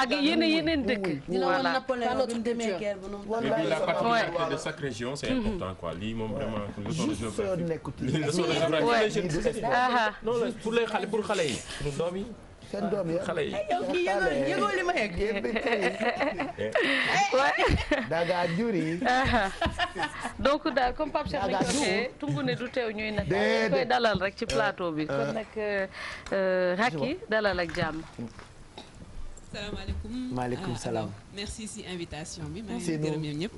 ak yeneen dëkk. voilà mais la particularité de chaque région c'est important quoi lii moom vraiment leçon non pour les xale pour xale yi pour doom yi seen doom yi xale yi yow kii yëgoo li ma yegg daga juri donc daal comme Pape Cheikh lañ ko waxee tungu ne du teew ñuy nag dañ koy dalal rek ci plateau bi kon nag Racky dalal ak jàmm. salaamaaleykum. maaleykum salaam. Merci si invitation bi. maa ngi gërëm ñoom ñëpp.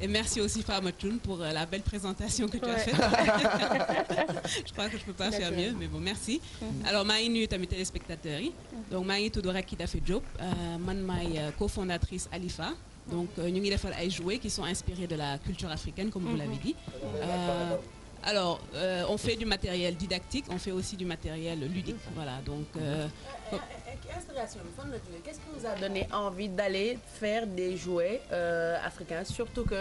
Et merci aussi Famatoune pour la belle présentation que tu as faite. Je crois que je peux pas faire mieux mais bon merci. Alors maa ngi nuyu tamit téléspectateurs yi. Donc maa ngi tudd Racky Daffé Diop man maay cofondatrice Alifa. Donc ñu ngi defar ay jouets qui sont inspirés de la culture africaine comme vous l'avez dit. Alors on fait du matériel didactique, on fait aussi du matériel ludique. Voilà donc. Inspiration bi fan la jógee qu'est-ce qui vous a donné envie d'aller faire des jouets africains surtout que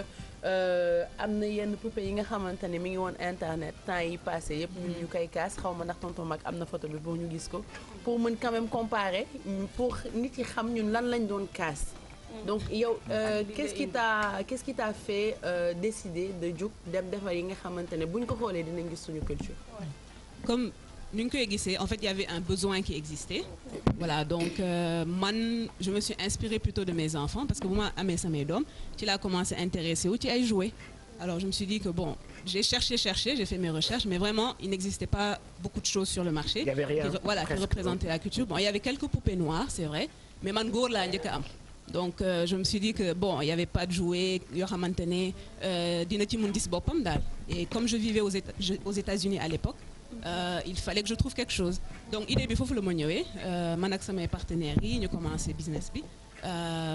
am na yenn poupées yi nga xamante ne mi ngi woon internet temps yi passé yëpp ñun ñu koy kaas xaw ma ndax tonton Mag am na photo bi boo ñu gis ko pour mën quand même comparer pour nit yi xam ñun lan lañ doon kaas. Donc yow qu'est-ce qui t'a fait décider de jug dem defar yi nga xamante ne buñ ko xoolee dinañ gis suñu culture. Comme ni ñu koy gisee en fait il y avait un besoin qui existait. Voilà donc man je me suis inspirée plutôt de mes enfants parce que bu ma amee samay doom ci laa commencé intéressé wu ci ay jouets. Alors je me suis dit que bon j'ai cherché j'ai fait mes recherches mais vraiment il n'existait pas beaucoup de choses sur le marché. Il y avait rien. Qui représentaient la culture. Bon il y avait quelques poupées noires c'est vrai mais man góor laa njëkk a am. Donc je me suis dit que bon il y avait pas de jouets yoo xamante ne dina ci mun gis boppam daal. Et comme je vivais aux États-Unis à l'époque il fallait que je trouve quelque chose. Donc idée bi foofu la ma ñëwee man ak samay partenaires yi ñu commencé business bi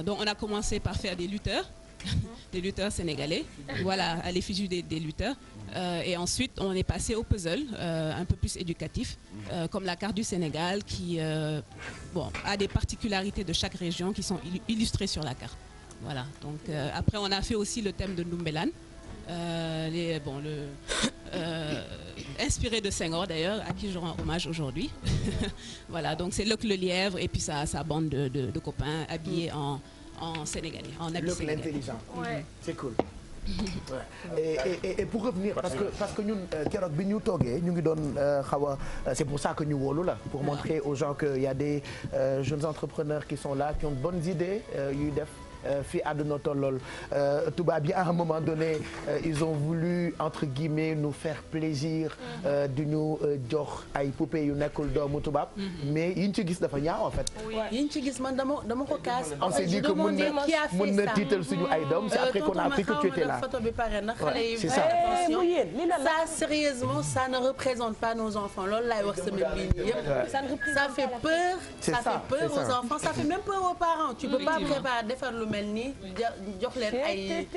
donc on a commencé par faire des lutteurs. Des lutteurs sénégalais, voilà, à l'effigie des lutteurs. Et ensuite, on est passé au puzzle, un peu plus éducatif, comme la carte du Sénégal, qui a des particularités de chaque région qui sont illustrées sur la carte. Voilà. Donc après, on a fait aussi le thème de Ndoumbelane, inspiré de Senghor d'ailleurs, à qui je rends hommage aujourd'hui. Voilà. Donc c'est Luc le lièvre et puis sa bande de copains habillés en sénégalais, en habit sénégalais. L'intelligent. Ouais. C'est cool. Ouais. Et pour revenir parce que ñun keroog bi ñu toogee ñu ngi doon xaw a c'est pour ça que ñu wóolu la pour montrer aux gens que y a des jeunes entrepreneurs qui sont là qui ont de bonnes idées yuy def fii àdduna tollool tubaab yi à un moment donné ils ont voulu entre guillemets nous faire plaisir du ñu jox ay poupées yu nekkul doomu tubaab mais yiñ ci gis dafa ñaaw en fait. yiñ ci gis man dama ko kaas. on s'est dit que mën na tiital suñu ay doom c'est après qu'on a appris que tu étais là. photo bi pare na xale yi. c'est ça ça sérieusement ça ne représente pas nos enfants loolu laay wax semaine bii nii yëpp. ça fait peur. ça fait peur aux enfants ça fait même peur aux parents. tu peux pas préparer defar lu mel ni jox leen ay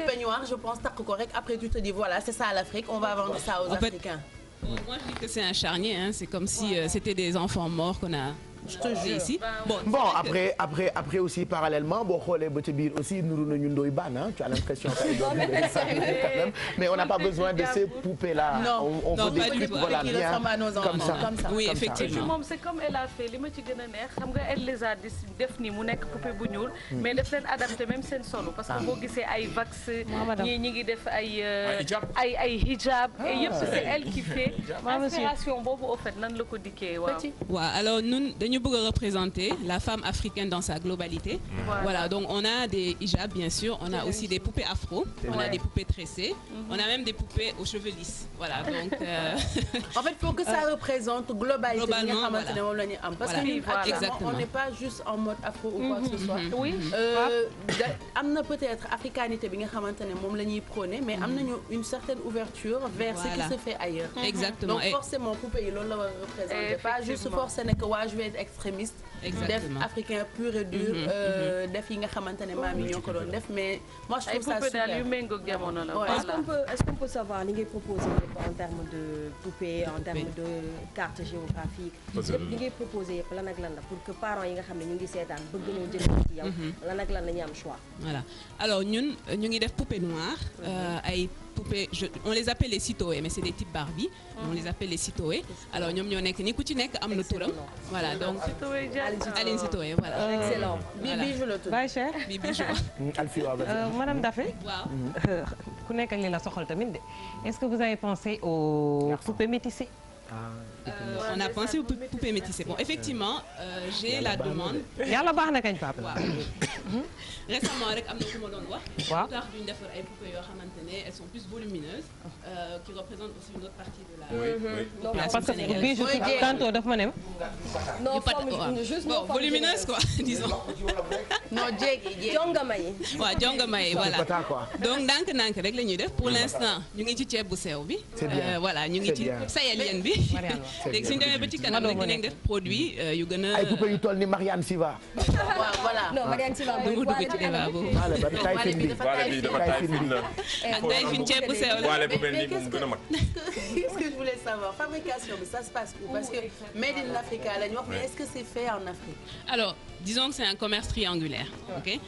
peignoir je pense takk ko rek après tu te dis voilà c'est ça l'Afrique on va vendre ça aux Africains. Moi je dis que c'est un charnier hein, c'est comme si c'était des enfants morts qu'on a. Je te jure ici. Bon après aussi parallèlement boo xoolee ba ci biir aussi nuru nañu Ndoye Bane hein, tu as l'impression quand même mais on n'a pas besoin de ces poupées là. On veut des trucs voilà bien comme ça. Oui effectivement. moom c'est comme elle a fait li ma ci gën a neex xam nga elle les a def ni mu nekk poupée bu ñuul. mais daf leen adapté même seen solo parce que boo gisee ay vax ñii ñi ngi def ay hijab et yëpp c'est elle qui fait. inspiration boobu au fait nan la ko dikkee waaw. Alors ñun ñu bëgg a représenter la femme africaine dans sa globalité. Voilà donc on a des hijabs bien sûr on a aussi des poupées afro on a des poupées tressées on a même des poupées aux cheveux lisses voilà donc en fait faut que ça représente globalité bi nga xamante ne moom la ñu am parce que exactement on n'est pas juste en mode afro ou quoi que ce soit oui am na peut-être africanité bi nga xamante ne moom la ñuy prôner mais am nañu une certaine ouverture vers ce qui se fait ailleurs exactement donc forcément poupée yi loolu la war a représenter pas juste forcer ne que waa je vais être extrémiste def africain pur et dur def yi nga xamante ne maam yi ñoo ko doon def mais moi je trouve ça super yu méngoog jamono la est-ce qu'on peut savoir li ngay proposer yëpp en termes de poupée en termes de carte géographique lépp li ngay proposer yëpp lan ak lan la pour que parents yi nga xam ne ñu ngi seetaan bëgg ñoo jël ci yow lan ak lan la ñu am choix voilà alors ñun ñu ngi def poupée noire ay poupées on les appelle les Sitoé mais c'est des types Barbie on les appelle les Sitoé alors ñoom ñoo nekk ni ku ci nekk am na turam voilà donc Aline Sitoé voilà. excellent. Bijou la tudd. Baye Cheikh. Bijou. Madame Daffé. waaw. ku nekk ak li la soxal tamit de est-ce que vous avez pensé aux poupées métissées? On a pensé aux poupées métissées. Bon, effectivement, j'ai la demande. yàlla baax na kañ papa. waaw récemment rek am na ku ma doon wax. waaw tax duñ defar ay poupées yoo xamante ne elles sont plus volumineuses. qui représentent aussi une autre partie de la. population parce que sénégalaise. bijou tantôt dafa ma ne. non forme juste bon volumineuse quoi disons. non jéegi jongama yi. waaw jongama yi voilà. donc ndànk-ndànk rek la ñuy def pour l'instant ñu ngi ci ceeb bu sew bi. voilà ñu ngi ci sayalien bi. léegi suñu demee ba ci kanam rek dinañ def produit yu gën a. ay poupées yu toll ni Marianne Siva. waaw voilà. non Marianne Siva dugg ci débat boobu. waale bi dafa taay fin la. ak tay fin ceeb bu sew la. waale bu mel nii moom gën a mag. Qu'est-ce que je voulais savoir fabrication bi ça se passe où parce que made in Africa la ñu wax mais est-ce que c'est fait en Afrique? Alors disons que c'est un commerce triangulaire, ok?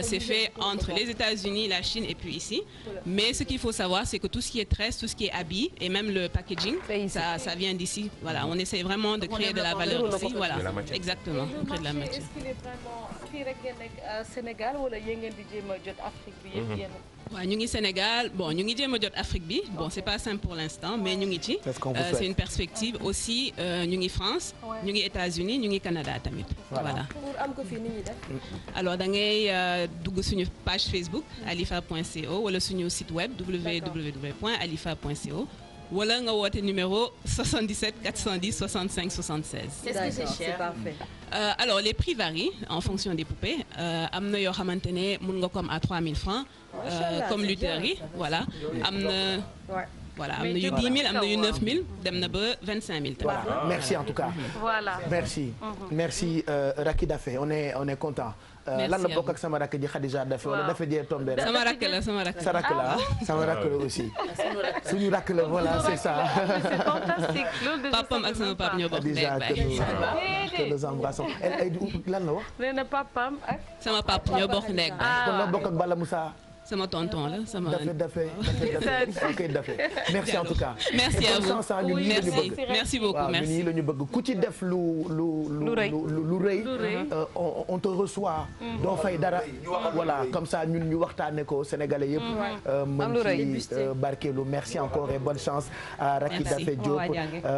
C'est fait entre les États-Unis, la Chine et puis ici. Mais ce qu'il faut savoir, c'est que tout ce qui est tresse, tout ce qui est habits et même le packaging, ça vient d'ici. Voilà, on essaie vraiment de créer de la valeur ici. Voilà, exactement. On crée de la matière. Est-ce qu'il est vraiment fii rek ngeen nekk Sénégal wala yéen ngeen di jéem a jot Afrique bi yëpp yéen? waaw ñu ngi Sénégal bon ñu ngi jéem a jot Afrique bi bon c'est pas simple pour l'instant mais ñu ngi ci. C'est une perspective aussi ñu ngi France. ñu ngi États-Unis ñu ngi Canada tamit. voilà pour am ko fii ni ñuy def. alors da ngay dugg suñu page Facebook alifa.co wala suñu site web www.alifa.co wala nga woote numéro 77 410 65 76. Est-ce que c'est cher? C'est parfait. Alors les prix varient en fonction des poupées am na yoo xamante ne mën nga ko am à 3000 francs comme lutteurs yi voilà am na. voilà am na yu 10 000 am na yu 9 000 dem na ba 25 000. voilà merci en tout cas. voilà merci. merci Racky Daffé on est content. lan la bokk ak sama rakk ji Khadija Daffé wala Daffé jee tombé rek. sama rakk la sama rakk. sa rakk la sama rakk la aussi. suñu rakk la voilà c'est ça. c'est fantastique loolu de. papam ak sama papa ñoo bokk ndey ak baay. que nous embrassons lan la wax. nee na papam ak. sama papa ñoo bokk ndey ak baay. kon la bokk ak Bala Moussa. sama tonton la sama. Daffé merci en tout cas. merci à vous merci merci beaucoup merci. nii la ñu bëgg ku ci def lu rëy. on te reçoit. doo fay dara. voilà comme ça ñun ñu waxtaanee ko Sénégalais yëpp. mën ci barkeelu merci encore et bonne chance à Racky Daffé Diop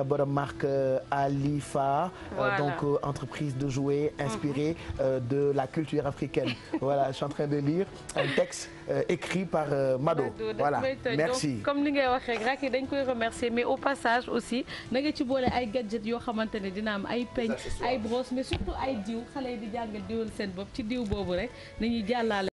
borom marque Alifa. donc entreprise de jouets inspirée de la culture africaine. voilà je suis en train de lire un texte. Écrit par Mado voilà merci. donc comme li ngay wax rek Racky dañ koy remercier mais au passage aussi na nga ci boole ay gadget yoo xamante ne dina am ay peigne ay brosse mais surtout ay diw xale yi di jàngal diwal seen bopp ci diw boobu rek nañuy jàllale.